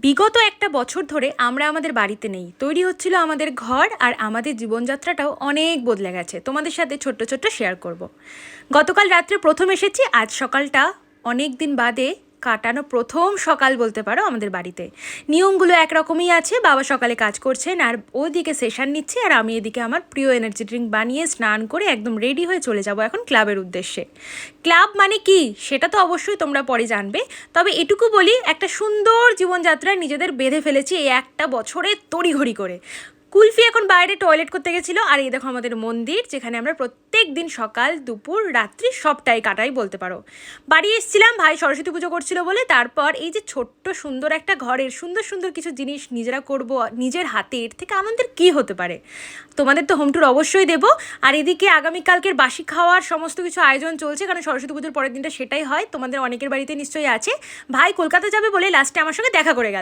বিগত একটা বছর ধরে আমরা আমাদের বাড়িতে নেই, তৈরি হচ্ছিল আমাদের ঘর, আর আমাদের জীবনযাত্রাটাও অনেক বদলে গেছে। তোমাদের সাথে ছোট্ট ছোট্ট শেয়ার করব। গতকাল রাত্রে প্রথম এসেছি, আজ সকালটা অনেক দিন বাদে কাটানো প্রথম সকাল বলতে পারো আমাদের বাড়িতে। নিয়মগুলো একরকমই আছে, বাবা সকালে কাজ করছেন আর ওদিকে সেশন নিচ্ছে, আর আমি এদিকে আমার প্রিয় এনার্জি ড্রিঙ্ক বানিয়ে স্নান করে একদম রেডি হয়ে চলে যাব এখন ক্লাবের উদ্দেশ্যে। ক্লাব মানে কি সেটা তো অবশ্যই তোমরা পরে জানবে, তবে এটুকু বলি, একটা সুন্দর জীবনযাত্রায় নিজেদের বেঁধে ফেলেছি এই একটা বছরে তড়িঘড়ি করে। কুলফি এখন বাইরে টয়লেট করতে গেছিলো, আর এই দেখো আমাদের মন্দির, যেখানে আমরা প্রত্যেক দিন সকাল দুপুর রাত্রি সবটাই কাটাই বলতে পারো। বাড়ি এসেছিলাম ভাই সরস্বতী পুজো করছিল বলে, তারপর এই যে ছোট্ট সুন্দর একটা ঘরের সুন্দর সুন্দর কিছু জিনিস নিজেরা করব নিজের হাতে, এর থেকে আনন্দের কী হতে পারে। তোমাদের তো হোম ট্যুর অবশ্যই দেবো। আর এদিকে আগামীকালকের বাসি খাওয়ার সমস্ত কিছু আয়োজন চলছে, কারণ সরস্বতী পুজোর পরের দিনটা সেটাই হয়। তোমাদের অনেকের বাড়িতে নিশ্চয়ই আছে। ভাই কলকাতা যাবে বলে লাস্টে আমার সঙ্গে দেখা করে গেল।